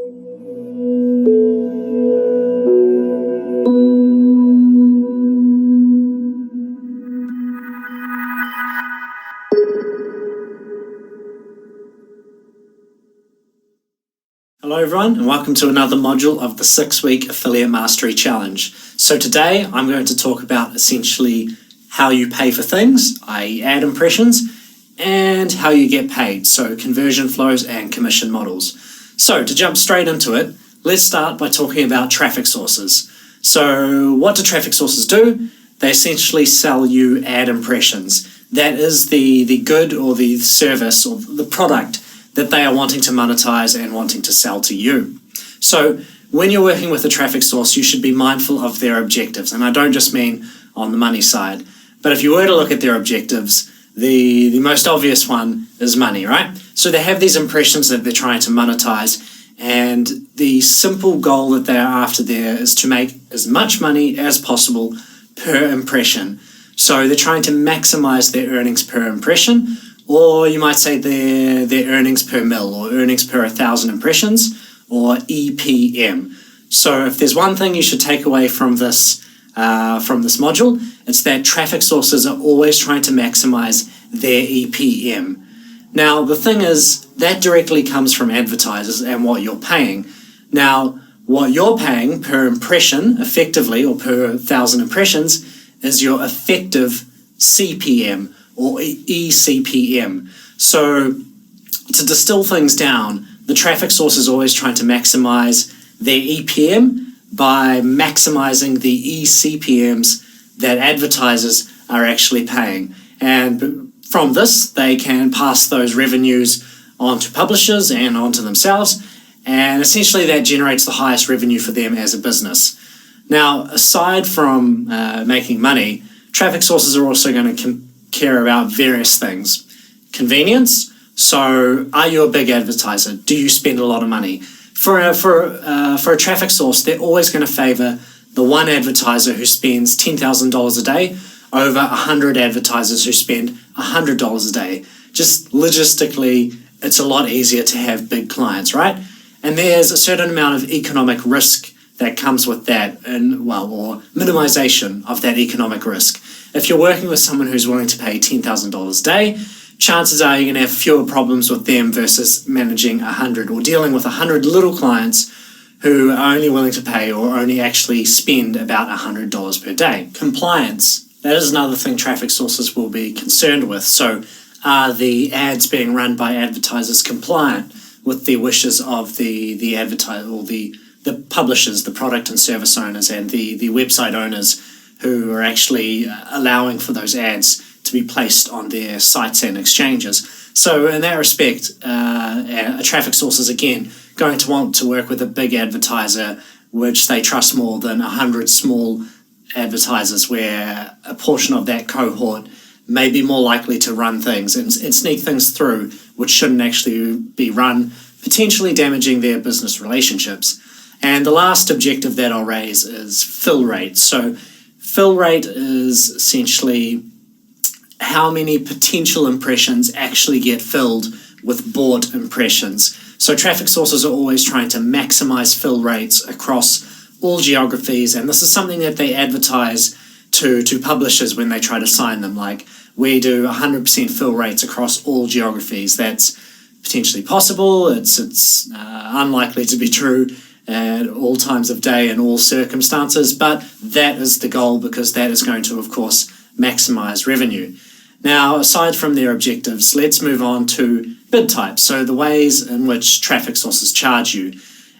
Hello everyone, and welcome to another module of the 6-week Affiliate Mastery Challenge. So today I'm going to talk about essentially how you pay for things, i.e. ad impressions, and how you get paid, so conversion flows and commission models. So to jump straight into it, let's start by talking about traffic sources. So what do traffic sources do? They essentially sell you ad impressions. That is the good or the service or the product that they are wanting to monetize and wanting to sell to you. So when you're working with a traffic source, you should be mindful of their objectives. And I don't just mean on the money side, but if you were to look at their objectives, the most obvious one is money, right? So they have these impressions that they're trying to monetize, and the simple goal that they are after there is to make as much money as possible per impression. So they're trying to maximize their earnings per impression, or you might say their earnings per mil, or earnings per 1,000 impressions, or EPM. So if there's one thing you should take away from this module, it's that traffic sources are always trying to maximize their EPM. Now, the thing is, that directly comes from advertisers and what you're paying. Now, what you're paying per impression, effectively, or per 1,000 impressions, is your effective CPM, or eCPM. So to distill things down, the traffic source is always trying to maximize their EPM by maximizing the eCPMs that advertisers are actually paying. And from this, they can pass those revenues on to publishers and onto themselves, and essentially that generates the highest revenue for them as a business. Now, aside from making money, traffic sources are also going to care about various things. Convenience. So are you a big advertiser? Do you spend a lot of money? For a traffic source, they're always going to favor the one advertiser who spends $10,000 a day over 100 advertisers who spend $100 a day. Just logistically, it's a lot easier to have big clients, right? And there's a certain amount of economic risk that comes with that, or minimization of that economic risk. If you're working with someone who's willing to pay $10,000 a day, chances are you're going to have fewer problems with them versus managing 100 or dealing with 100 little clients who are only willing to pay or only actually spend about $100 per day. Compliance. That is another thing traffic sources will be concerned with. So are the ads being run by advertisers compliant with the wishes of the advertiser or the publishers, the product and service owners, and the website owners who are actually allowing for those ads to be placed on their sites and exchanges. So in that respect, a traffic source is again going to want to work with a big advertiser which they trust more than 100 small advertisers, where a portion of that cohort may be more likely to run things and sneak things through which shouldn't actually be run, potentially damaging their business relationships. And the last objective that I'll raise is fill rate. So fill rate is essentially how many potential impressions actually get filled with bought impressions. So traffic sources are always trying to maximize fill rates across all geographies, and this is something that they advertise to publishers when they try to sign them. Like, we do 100% fill rates across all geographies. That's potentially possible. It's unlikely to be true at all times of day and all circumstances, but that is the goal because that is going to, of course, maximize revenue. Now, aside from their objectives, let's move on to bid types, so the ways in which traffic sources charge you.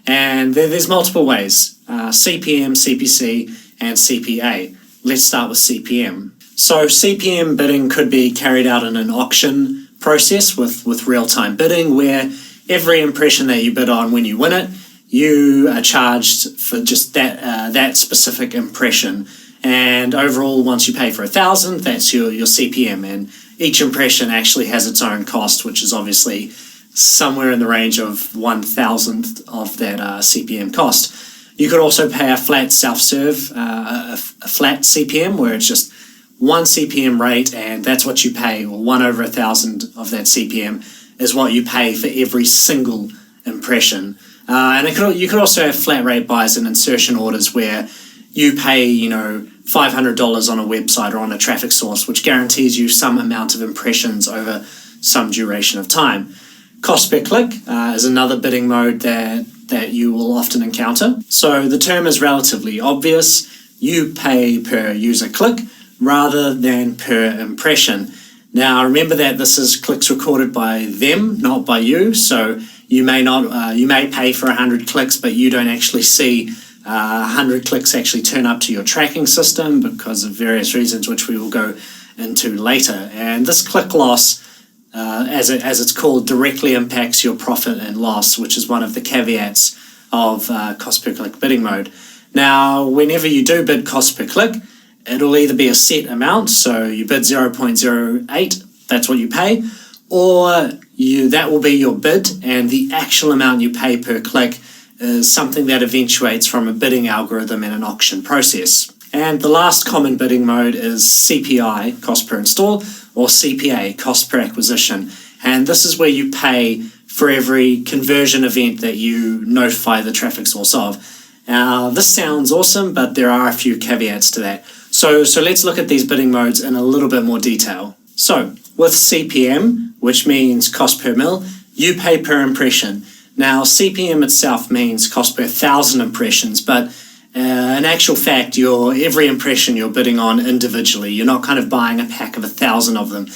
And there's multiple ways, CPM, CPC, and CPA. Let's start with CPM. So CPM bidding could be carried out in an auction process with real-time bidding, where every impression that you bid on, when you win it, you are charged for just that specific impression. And overall, once you pay for 1,000, that's your CPM. And each impression actually has its own cost, which is obviously somewhere in the range of 1,000th of that CPM cost. You could also pay a flat self-serve, a flat CPM, where it's just one CPM rate, and that's what you pay, or 1 over 1,000 of that CPM is what you pay for every single impression. And you could also have flat rate buys and insertion orders where you pay, $500 on a website or on a traffic source, which guarantees you some amount of impressions over some duration of time. Cost per click is another bidding mode that you will often encounter. So the term is relatively obvious. You pay per user click rather than per impression. Now remember that this is clicks recorded by them, not by you. So you may pay for 100 clicks, but you don't actually see 100 clicks actually turn up to your tracking system because of various reasons, which we will go into later. And this click loss, as it's called, directly impacts your profit and loss, which is one of the caveats of cost per click bidding mode. Now, whenever you do bid cost per click, it'll either be a set amount, so you bid 0.08, that's what you pay, or that will be your bid, and the actual amount you pay per click is something that eventuates from a bidding algorithm in an auction process. And the last common bidding mode is CPI, cost per install, or CPA, cost per acquisition. And this is where you pay for every conversion event that you notify the traffic source of. This sounds awesome, but there are a few caveats to that. So let's look at these bidding modes in a little bit more detail. So with CPM, which means cost per mil, you pay per impression. Now, CPM itself means cost per 1,000 impressions, but in actual fact, every impression you're bidding on individually. You're not kind of buying a pack of 1,000 of them.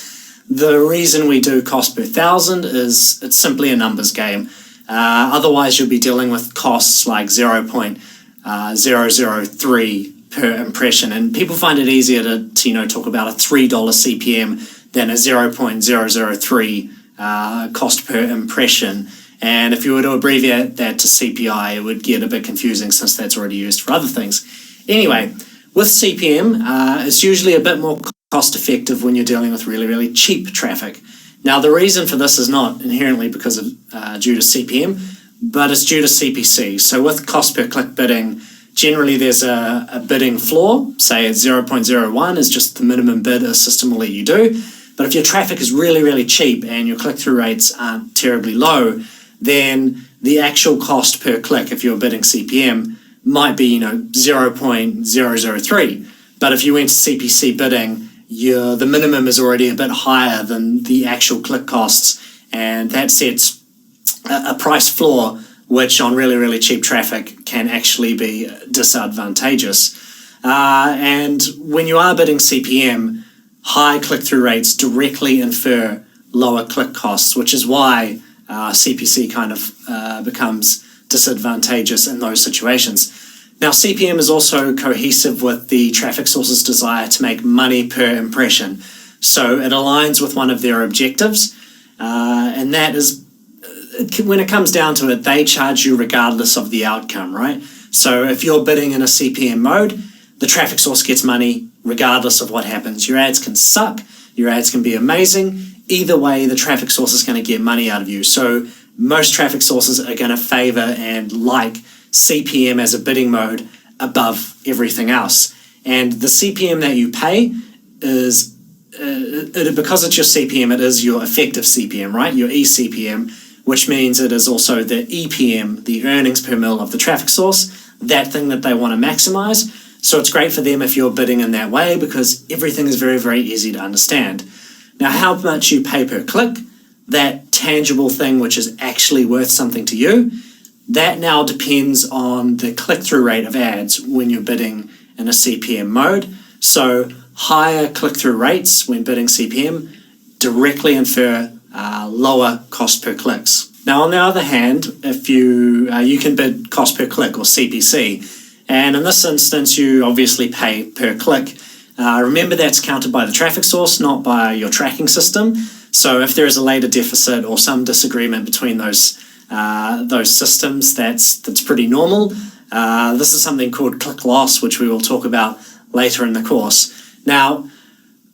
The reason we do cost per 1,000 is it's simply a numbers game. Otherwise, you'll be dealing with costs like 0.003 per impression, and people find it easier to talk about a $3 CPM than a 0.003 cost per impression. And if you were to abbreviate that to CPI, it would get a bit confusing since that's already used for other things. Anyway, with CPM, it's usually a bit more cost effective when you're dealing with really, really cheap traffic. Now, the reason for this is not inherently because of due to CPM, but it's due to CPC. So with cost per click bidding, generally there's a bidding floor, say it's 0.01 is just the minimum bid a system will let you do. But if your traffic is really, really cheap and your click-through rates aren't terribly low, then the actual cost per click, if you're bidding CPM, might be 0.003. But if you went to CPC bidding, the minimum is already a bit higher than the actual click costs, and that sets a price floor which on really, really cheap traffic can actually be disadvantageous. And when you are bidding CPM, high click-through rates directly infer lower click costs, which is why CPC kind of becomes disadvantageous in those situations. Now, CPM is also cohesive with the traffic source's desire to make money per impression. So it aligns with one of their objectives, and that is, when it comes down to it, they charge you regardless of the outcome, right? So if you're bidding in a CPM mode, the traffic source gets money regardless of what happens. Your ads can suck, your ads can be amazing. Either way, the traffic source is going to get money out of you. So most traffic sources are going to favor and like CPM as a bidding mode above everything else. And the CPM that you pay is, because it's your CPM, it is your effective CPM, right? Your eCPM, which means it is also the EPM, the earnings per mil of the traffic source, that thing that they want to maximize. So it's great for them if you're bidding in that way because everything is very, very easy to understand. Now, how much you pay per click, that tangible thing which is actually worth something to you, that now depends on the click-through rate of ads when you're bidding in a CPM mode. So higher click-through rates when bidding CPM directly infer lower cost per clicks. Now, on the other hand, if you can bid cost per click or CPC, and in this instance, you obviously pay per click. Remember, that's counted by the traffic source, not by your tracking system. So if there is a later deficit or some disagreement between those systems, that's pretty normal. This is something called click loss, which we will talk about later in the course. Now,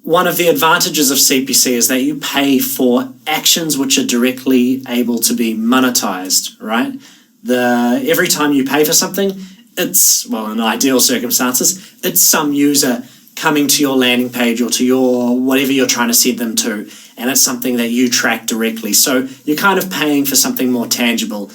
one of the advantages of CPC is that you pay for actions which are directly able to be monetized, right? Every time you pay for something, it's, well, in ideal circumstances, it's some user coming to your landing page or to your whatever you're trying to send them to, and it's something that you track directly. So you're kind of paying for something more tangible.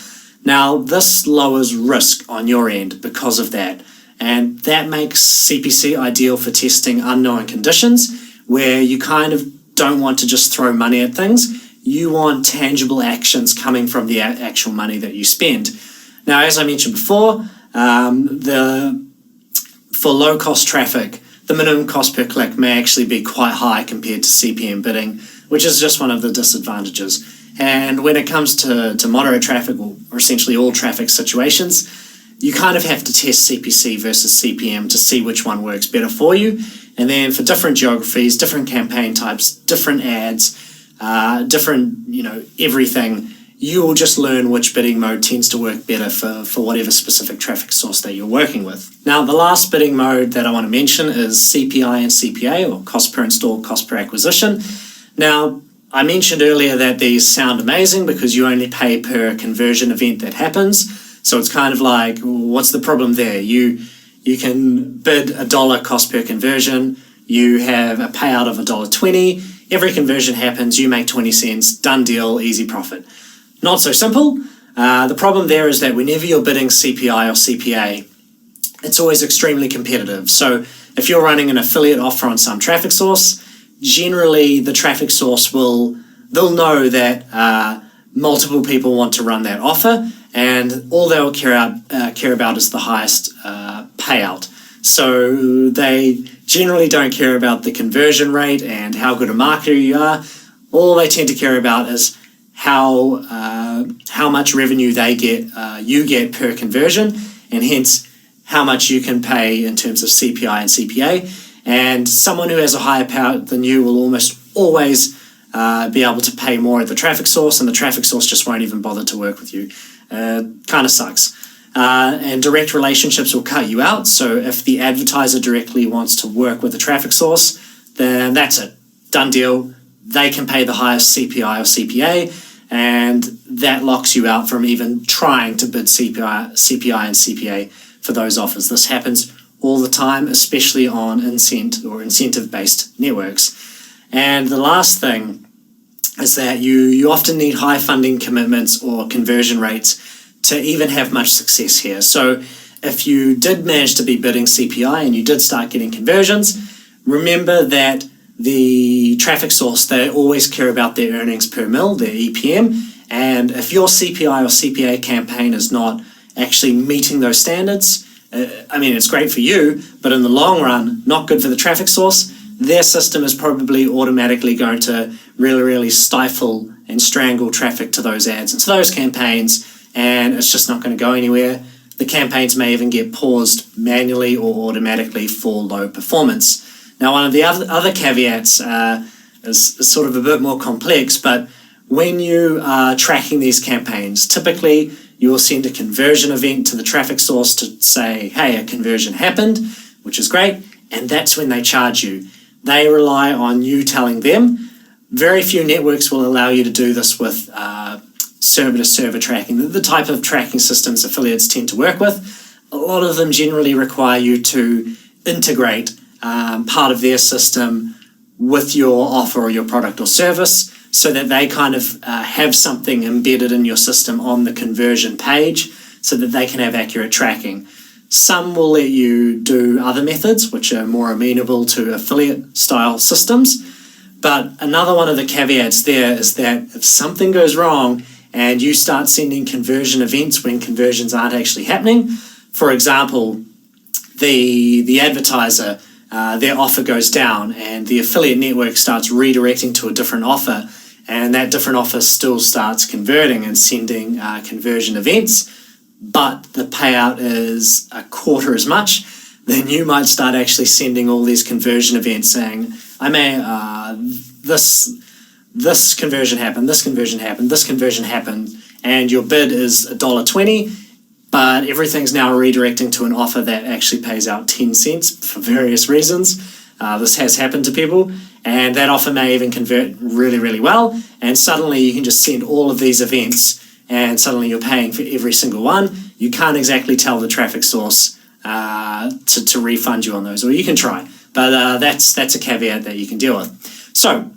Now, this lowers risk on your end because of that, and that makes CPC ideal for testing unknown conditions where you kind of don't want to just throw money at things. You want tangible actions coming from the actual money that you spend. Now, as I mentioned before, for low-cost traffic, the minimum cost per click may actually be quite high compared to CPM bidding, which is just one of the disadvantages. And when it comes to moderate traffic, or essentially all traffic situations, you kind of have to test CPC versus CPM to see which one works better for you. And then for different geographies, different campaign types, different ads, different, everything, you will just learn which bidding mode tends to work better for whatever specific traffic source that you're working with. Now, the last bidding mode that I want to mention is CPI and CPA, or cost per install, cost per acquisition. Now, I mentioned earlier that these sound amazing because you only pay per conversion event that happens. So it's kind of like, what's the problem there? You can bid $1 cost per conversion. You have a payout of $1.20. Every conversion happens, you make 20 cents, done deal, easy profit. Not so simple. The problem there is that whenever you're bidding CPI or CPA, it's always extremely competitive. So if you're running an affiliate offer on some traffic source, generally the traffic source they'll know that multiple people want to run that offer, and all they'll care about is the highest payout. So they generally don't care about the conversion rate and how good a marketer you are. All they tend to care about is how much revenue you get per conversion, and hence how much you can pay in terms of CPI and CPA. And someone who has a higher payout than you will almost always be able to pay more at the traffic source, and the traffic source just won't even bother to work with you. Kind of sucks. And direct relationships will cut you out. So if the advertiser directly wants to work with the traffic source, then that's it. Done deal. They can pay the highest CPI or CPA, and that locks you out from even trying to bid CPI and CPA for those offers. This happens all the time, especially on incentive-based networks. And the last thing is that you often need high funding commitments or conversion rates to even have much success here. So if you did manage to be bidding CPI and you did start getting conversions, remember that the traffic source, they always care about their earnings per mil, their EPM, and if your CPI or CPA campaign is not actually meeting those standards, it's great for you, but in the long run, not good for the traffic source. Their system is probably automatically going to really, really stifle and strangle traffic to those ads and to those campaigns, and it's just not going to go anywhere. The campaigns may even get paused manually or automatically for low performance. Now, one of the other caveats is sort of a bit more complex, but when you are tracking these campaigns, typically you will send a conversion event to the traffic source to say, hey, a conversion happened, which is great, and that's when they charge you. They rely on you telling them. Very few networks will allow you to do this with server-to-server tracking, the type of tracking systems affiliates tend to work with. A lot of them generally require you to integrate part of their system with your offer or your product or service, so that they kind of have something embedded in your system on the conversion page so that they can have accurate tracking. Some will let you do other methods which are more amenable to affiliate style systems, but another one of the caveats there is that if something goes wrong and you start sending conversion events when conversions aren't actually happening, for example, the advertiser, their offer goes down and the affiliate network starts redirecting to a different offer, and that different offer still starts converting and sending conversion events, but the payout is a quarter as much, then you might start actually sending all these conversion events saying, this conversion happened, this conversion happened, this conversion happened, and your bid is $1.20, but everything's now redirecting to an offer that actually pays out 10 cents for various reasons. This has happened to people, and that offer may even convert really, really well, and suddenly you can just send all of these events, and suddenly you're paying for every single one. You can't exactly tell the traffic source to refund you on those, or you can try, but that's a caveat that you can deal with. So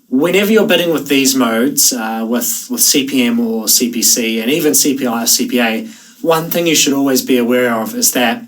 whenever you're bidding with these modes, with CPM or CPC and even CPI or CPA, one thing you should always be aware of is that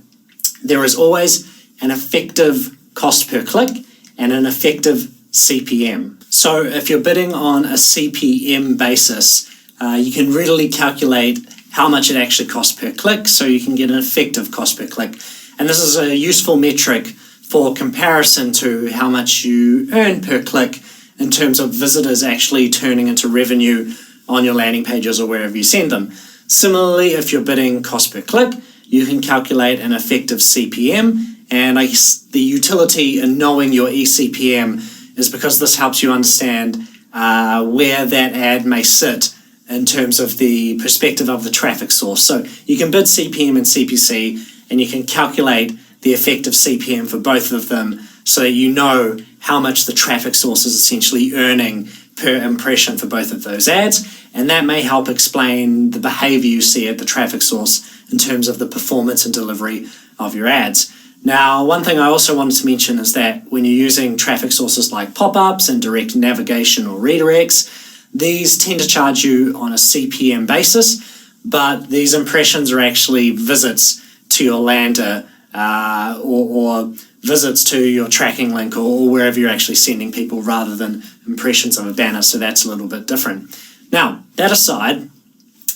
there is always an effective cost per click and an effective CPM. So if you're bidding on a CPM basis, you can readily calculate how much it actually costs per click, so you can get an effective cost per click. And this is a useful metric for comparison to how much you earn per click in terms of visitors actually turning into revenue on your landing pages or wherever you send them. Similarly, if you're bidding cost per click, you can calculate an effective CPM, and I guess the utility in knowing your eCPM is because this helps you understand where that ad may sit in terms of the perspective of the traffic source. So you can bid CPM and CPC, and you can calculate the effective CPM for both of them so that you know how much the traffic source is essentially earning per impression for both of those ads. And that may help explain the behavior you see at the traffic source in terms of the performance and delivery of your ads. Now, one thing I also wanted to mention is that when you're using traffic sources like pop-ups and direct navigation or redirects, these tend to charge you on a CPM basis, but these impressions are actually visits to your lander or visits to your tracking link or wherever you're actually sending people rather than impressions of a banner, so that's a little bit different. Now, that aside,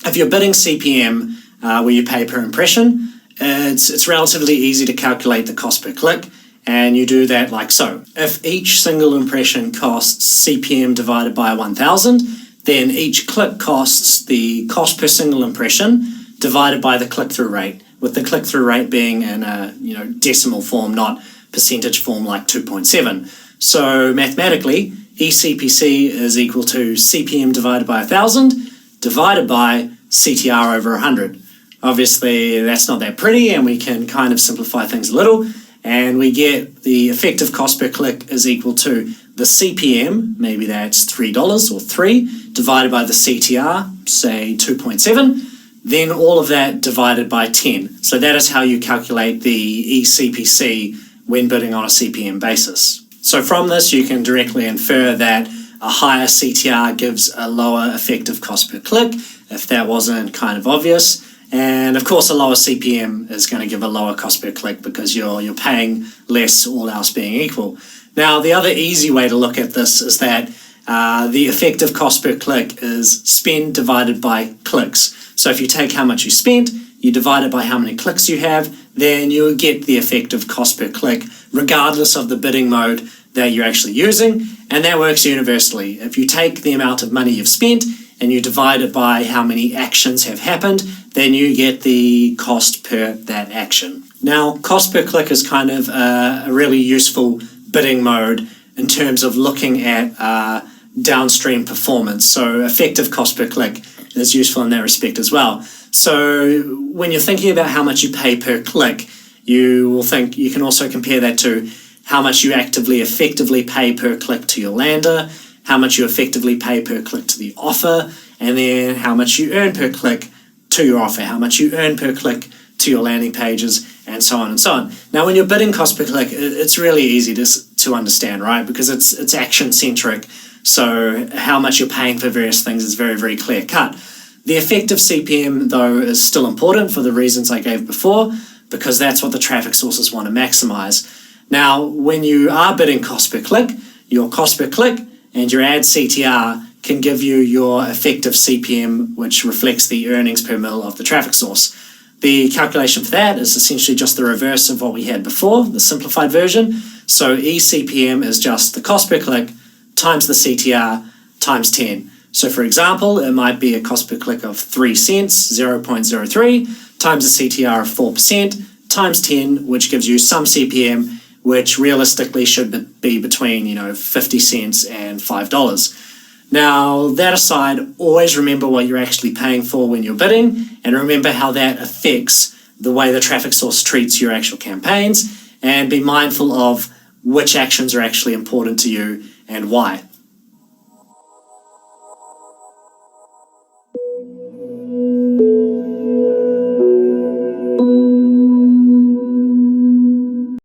if you're bidding CPM where you pay per impression, it's relatively easy to calculate the cost per click, and you do that like so. If each single impression costs CPM divided by 1,000, then each click costs the cost per single impression divided by the click-through rate, with the click-through rate being in a decimal form, not percentage form like 2.7. So mathematically, eCPC is equal to CPM divided by 1,000 divided by CTR over 100. Obviously, that's not that pretty, and we can kind of simplify things a little, and we get the effective cost per click is equal to the CPM, maybe that's $3 or 3, divided by the CTR, say 2.7, then all of that divided by 10. So that is how you calculate the eCPC when bidding on a CPM basis. So from this, you can directly infer that a higher CTR gives a lower effective cost per click, if that wasn't kind of obvious. And of course, a lower CPM is going to give a lower cost per click because you're paying less, all else being equal. Now, the other easy way to look at this is that the effective cost per click is spend divided by clicks. So if you take how much you spent, you divide it by how many clicks you have, then you get the effective cost per click, regardless of the bidding mode that you're actually using. And that works universally. If you take the amount of money you've spent and you divide it by how many actions have happened, then you get the cost per that action. Now, cost per click is kind of a really useful bidding mode in terms of looking at downstream performance. So effective cost per click is useful in that respect as well. So when you're thinking about how much you pay per click, you will think you can also compare that to how much you actively effectively pay per click to your lander, how much you effectively pay per click to the offer, and then how much you earn per click to your offer, how much you earn per click to your landing pages, and so on and so on. Now, when you're bidding cost per click, it's really easy to understand, right? Because it's action-centric, so how much you're paying for various things is very, very clear-cut. The effective CPM, though, is still important for the reasons I gave before, because that's what the traffic sources want to maximize. Now, when you are bidding cost per click, your cost per click and your ad CTR can give you your effective CPM, which reflects the earnings per mil of the traffic source. The calculation for that is essentially just the reverse of what we had before, the simplified version. So eCPM is just the cost per click times the CTR times 10. So for example, it might be a cost per click of 3 cents, 0.03, times a CTR of 4%, times 10, which gives you some CPM, which realistically should be between 50 cents and $5. Now, that aside, always remember what you're actually paying for when you're bidding, and remember how that affects the way the traffic source treats your actual campaigns, and be mindful of which actions are actually important to you and why.